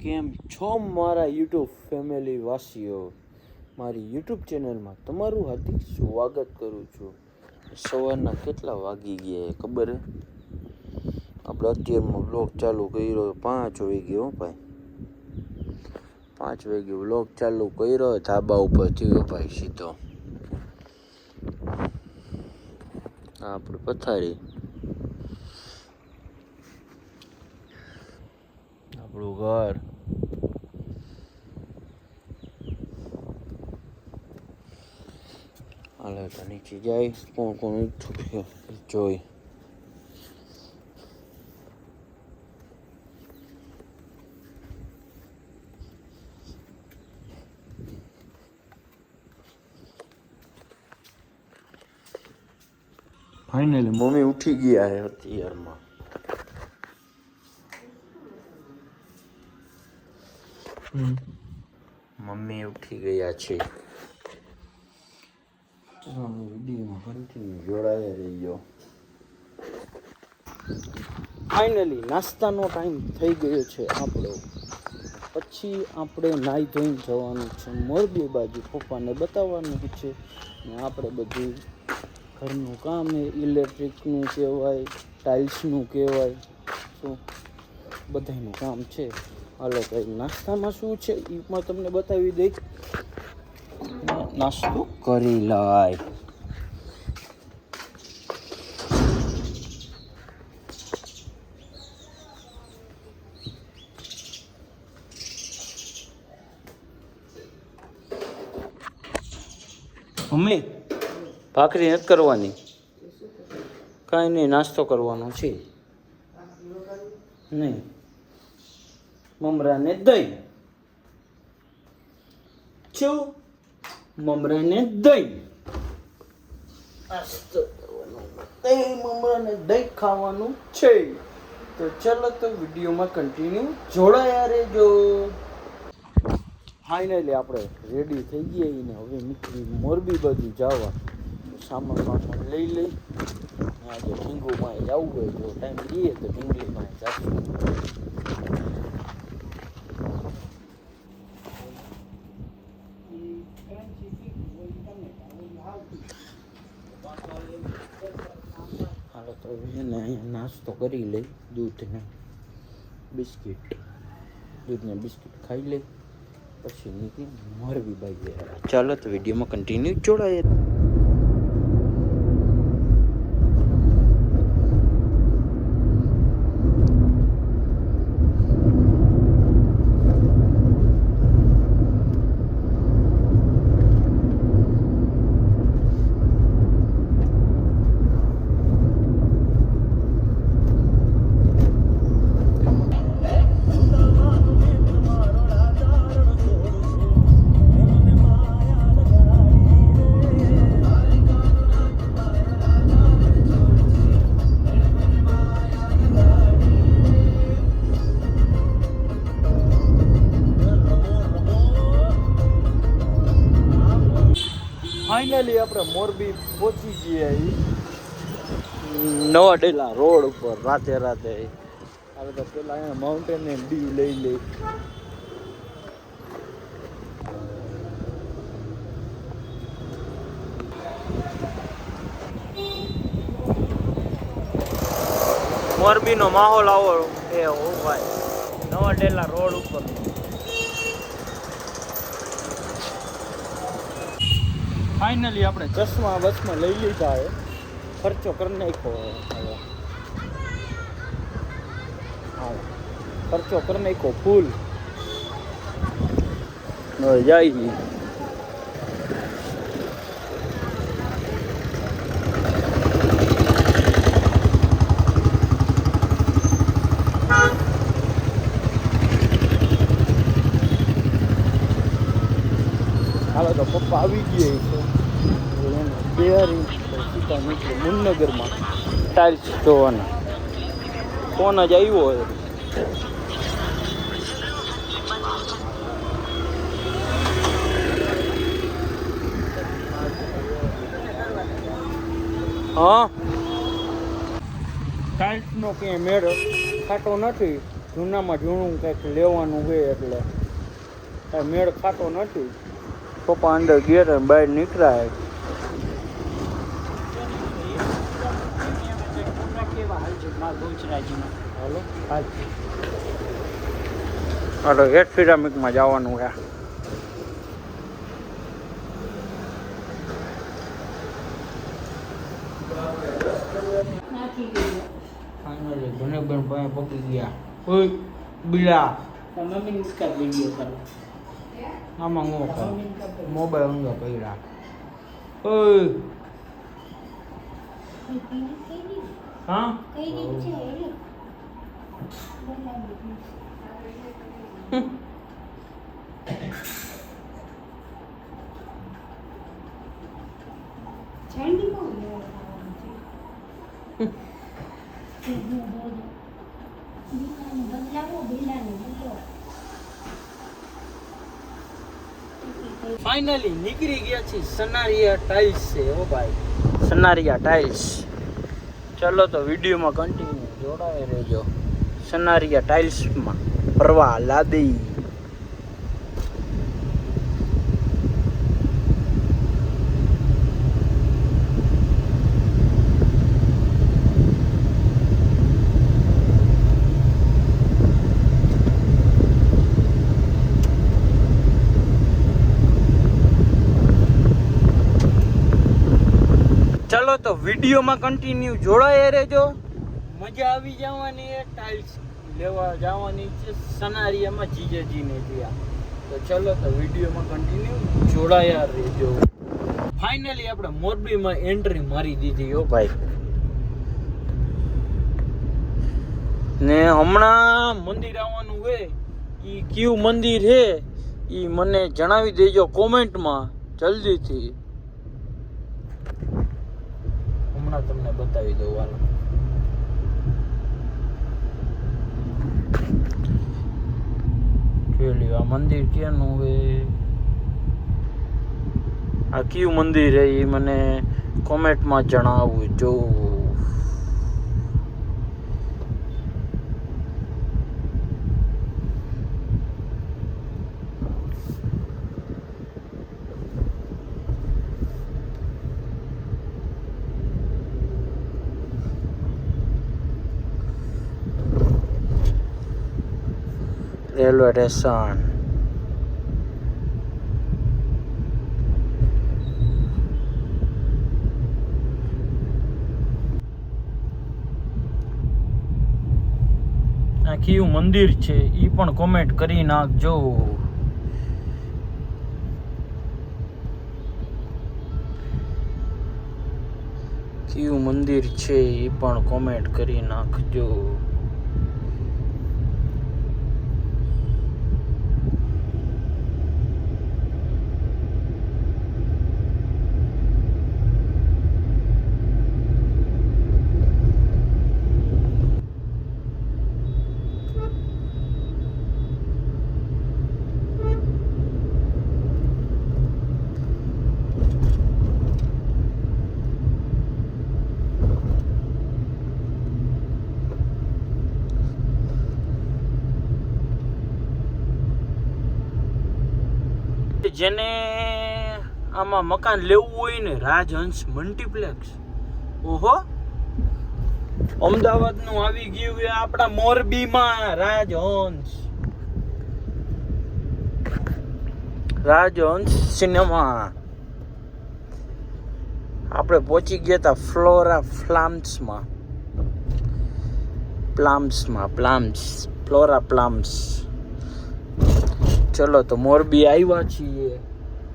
કેમ છો મારા યુટ્યુબ ફેમિલી વાસીઓ? મારી યુટ્યુબ ચેનલમાં તમારું હાર્દિક સ્વાગત કરું છું. સવારના કેટલા વાગી ગયા ખબર હે? આપણે અત્યારમાં વ્લોગ ચાલુ કર્યો 5 વાગે. હો ભાઈ, 5 વાગે વ્લોગ ચાલુ કર્યો. ધાબા ઉપર થયો ભાઈ સીધો. આપણે પથારી, આપણું ઘર, હાલે તો નીચે જાય કોણ કોણ ઉઠું જોઈ. ફાઇનલી મમ્મી ઉઠી ગયા હે અત્યારમાં. મમ્મી ઉઠી ગયા છે. વિડીયોમાં કન્ટિન્યુ જોડાયા રહીયો. ફાઇનલી નાસ્તાનો ટાઈમ થઈ ગયો છે આપણો. પછી આપણે નાહી ધોઈને જવાનું છે મોરબી બાજુ. પપ્પાને બતાવવાનું છે ને આપણે બધું ઘરનું કામ એ ઇલેક્ટ્રિકનું કહેવાય, ટાઇલ્સનું કહેવાય, શું બધાનું કામ છે. હાલો કંઈ નાસ્તામાં શું છે એ પણ તમને બતાવી દઈ. નાસ્તો કરી લાય. મમ્મી ભાખરી નથી કરવાની, કાંઈ નહીં, નાસ્તો કરવાનો છે. નહીં, મમરાને દહીં. શું? મમરાને દહીં. નાસ્તો કરવાનો, દહીં મમરાને દહીં ખાવાનું છે. તો ચાલો તો વિડીયોમાં કન્ટિન્યુ જોડાયા રહેજો. ફાઇનલી આપણે રેડી થઈ ગયા ને હવે નીકળી મોરબી બાજુ જવા. સામાન લઈ લઈ. આજે ઢીંગુમાં જવું હોય જો ટાઈમ દઈએ તો ઢીંગલીમાં જશું. હાલો તો એને અહીંયા નાસ્તો કરી લઈ. દૂધને બિસ્કિટ ખાઈ લઈ પછી નીકળી મોરબી બાજુ. ચાલો તો વિડીયોમાં કન્ટિન્યુ જોડાય. ફાઇનલી આપણે મોરબી પહોંચી ગયા નવા ડેલા રોડ ઉપર. રાતે હવે તો પેલા અહીંયા માઉન્ટેન ને ડીવ લઈ લે. મોરબીનો માહોલ આવો એ હો ભાઈ, નવા ડેલા રોડ ઉપર. ફાઇનલી આપણે ચશ્મા બસમાં લઈ લીધા હે. ખર્ચો કરી નાખ્યો. ખર્ચો કરી નાખ્યો ફૂલ. જાય હાલો તો પપ્પા આવી ગયા છે. બિહારી સીધા નીકળે મુન્નગરમાં ટાઇલ્સ જોવાના. ફોન જ આવ્યો હોય. હા, ટાઇલ્સનો ક્યાંય મેળ ખાતો નથી. જૂનામાં જૂનું કંઈક લેવાનું હોય એટલે કાંઈ મેળ ખાતો નથી. પપ્પા અંદર ગયા ને બહાર નીકળ્યા. હાલો હાલો હેઠ સિરામિકમાં જવાનું છે. ફાઇનલી ભનેબેન પાસે પકી ગયા. કોઈ બિલા મમ્મી નિસ્કા વિડીયો કરો. આમાં હું મોબાઈલ અંગે કર્યા. ઓય હા ફાઇનલી નીકળી ગયા છે. સનારિયા ટાઇલ્સ છે ઓ ભાઈ, સનારિયા ટાઇલ્સ. ચલો તો વિડીયોમાં કન્ટિન્યુ જોડાય રહેજો. સનારિયા ટાઇલ્સમાં ફરવા લાદી. ચલો તો વિડીયોમાં કન્ટિન્યુ જોડાયા રહેજો. મજા આવી જવાની એ ટાઇલ્સ લેવા જવાની છે સનારિયામાં જીજાજીને ત્યાં. તો ચલો તો વિડીયોમાં કન્ટિન્યુ જોડાયા રહેજો. ફાઇનલી આપણે મોરબીમાં એન્ટ્રી મારી દીધી હો ભાઈ. ને હમણાં મંદિર આવવાનું હોય, એ કયું મંદિર છે એ મને જણાવી દેજો કોમેન્ટમાં જલ્દીથી. હમણાં તમને બતાવી દઉં. હાલો જોઈ લ્યો આ મંદિર ક્યાંનું હોય, આ કયું મંદિર છે એ મને કોમેન્ટમાં જણાવવું જો. Railway station. આ કયું મંદિર છે એ પણ કોમેન્ટ કરી નાખજો. કયું મંદિર છે એ પણ કોમેન્ટ કરી નાખજો. જેને આમાં મકાન લેવું હોય ને, રાજહંસ મલ્ટીપ્લેક્સ. ઓહો, અમદાવાદનું આવી ગયું છે આપણા મોરબીમાં રાજહંસ. રાજહંસ સિનેમા. આપણે પહોંચી ગયા હતા ફ્લોરા પ્લામ્સમાં. ફ્લોરા પ્લામ્સ. ચલો તો મોરબી આવ્યા છીએ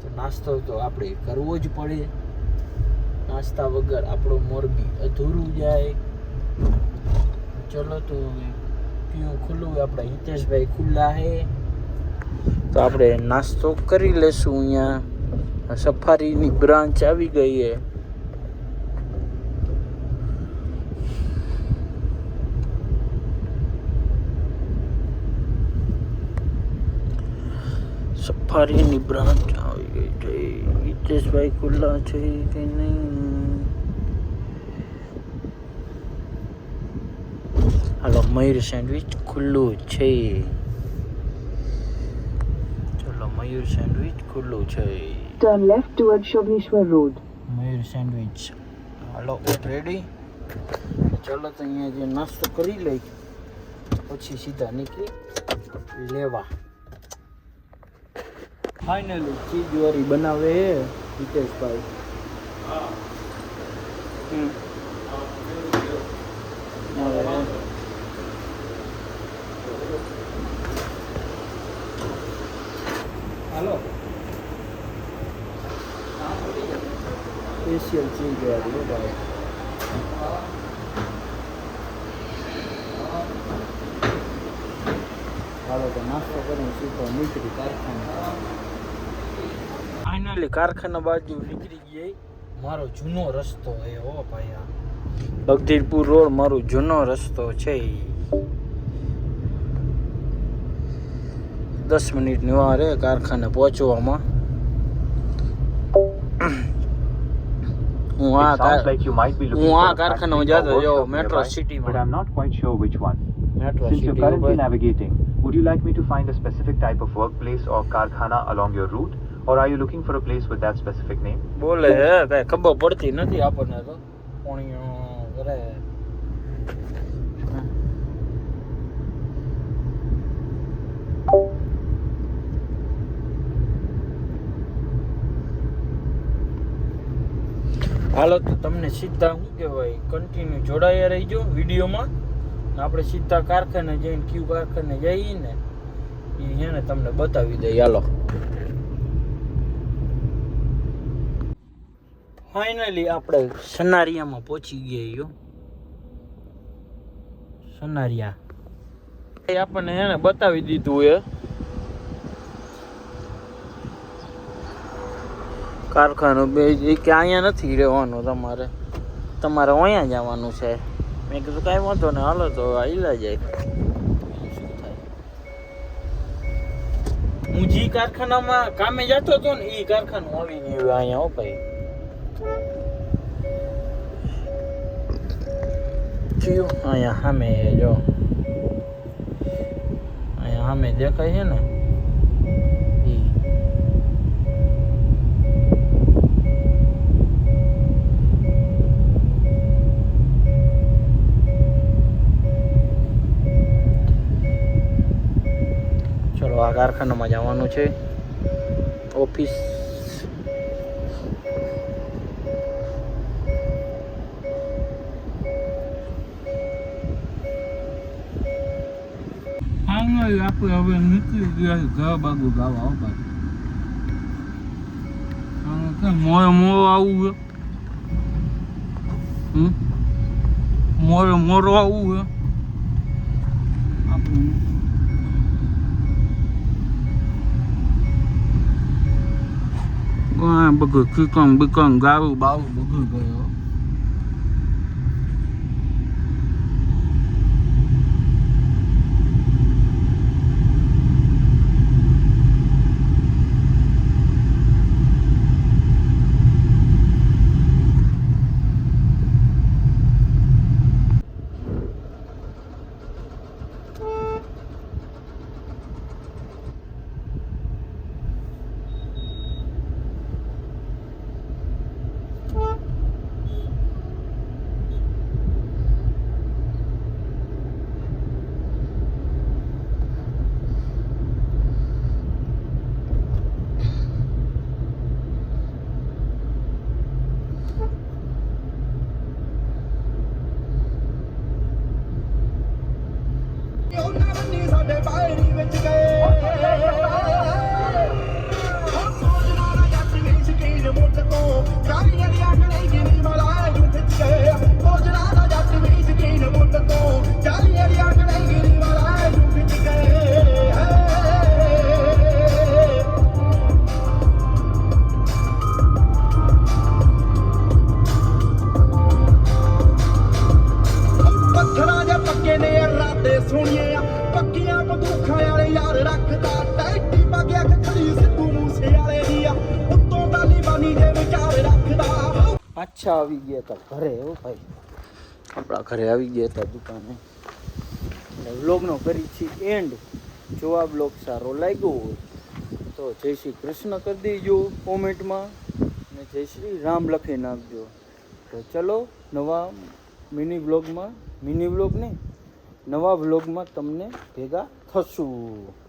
તો નાસ્તો તો આપણે કરવો જ પડે. નાસ્તા વગર આપણો મોરબી અધૂરું જાય. ચલો તો પીવું ખુલ્લું, આપણે હિતેશભાઈ ખુલ્લા હે તો આપણે નાસ્તો કરી લેશું. અહીંયા સફારીની બ્રાન્ચ આવી ગઈ છે. સફારીની બ્રાન્ચ આવી ગઈ છે. હિતેશભાઈ ખુલ્લા છે કે નહીં? હાલો મયુર સેન્ડવિચ ખુલ્લું છે. ચલો મયુર સેન્ડવિચ ખુલ્લું છે. Turn left toward Shobneshwar Road. મયુર સેન્ડવિચ હાલો રેડી. ચલો તો અહીંયા જે નાસ્તો કરી લઈ પછી સીધા નીકળી લેવા. ફાઇનલી ચીઝ વાળી બનાવે હિતેશભાઈ. હાલો સ્પેશિયલ ચીઝ વાળી ભાઈ. હાલો તો નાસ્તો કરીને સીધો નીકળી કારખાના. ફાઇનલી કારખાના બાજુ નીકળી ગઈ. મારો જૂનો રસ્તો એ હો ભાઈ, આ બગધીરપુર રોડ મારો જૂનો રસ્તો છે. 10 મિનિટની વાર હે કારખાને પહોંચવામાં. હું આ કારખાનામાં જતો જો મેટ્રો સિટીમાં. But I'm not quite sure which one. Metro Since you're city currently navigating, would you like me to find a specific type of workplace or karkhana along your route, or are you looking for a place with that specific name? બોલે હે કઈ ખબર પડતી નથી આપણને તો કોણ કરે. હાલો તો તમને સીધા શું કહેવાય કન્ટિન્યુ જોડાયા રહીજો વિડીયોમાં. આપણે સીધા કારખાને જઈને ક્યુ કારખાને જઈએ ને એ છે ને તમને બતાવી દઈએ. હાલો ફાઇનલી આપણે સનારિયામાં પહોંચી ગયા. સનારિયા આપણને હે ને બતાવી દીધું એ કારખાનું. બે કે અહીંયા નથી રહેવાનું, તમારે અહીંયા જવાનું છે. મેં કીધું કાંઈ વાંધો ને હાલો તો આઈલા જાય. શું થાય, હું જે કારખાનામાં કામે જતો હતો ને એ કારખાનું આવી ગયું અહીંયા. હો ભાઈ અહીંયા સામે જો, અહીંયા સામે દેખાય છે ને ઈ. ચલો આ કારખાનામાં જવાનું છે ઓફિસ. આપણે હવે નીકળી ગયા ઘર બાજુ ગાવા. મોરે મોરો આવું છે, મોરે મોરો આવું છે આપણે. બધું ચિકન બિકન ગારું બારું બધું ગયો. પાછા આવી ગયા હતા ઘરે. હો ભાઈ આપણા ઘરે આવી ગયા હતા દુકાને. અને વ્લોગનો કરી છે એન્ડ. જો આ બ્લોગ સારો લાગ્યો હોય તો જય શ્રી કૃષ્ણ કરી દેજો કોમેન્ટમાં અને જય શ્રી રામ લખી નાખજો. તો ચલો નવા મિની વ્લોગમાં તમને ભેગા થશું.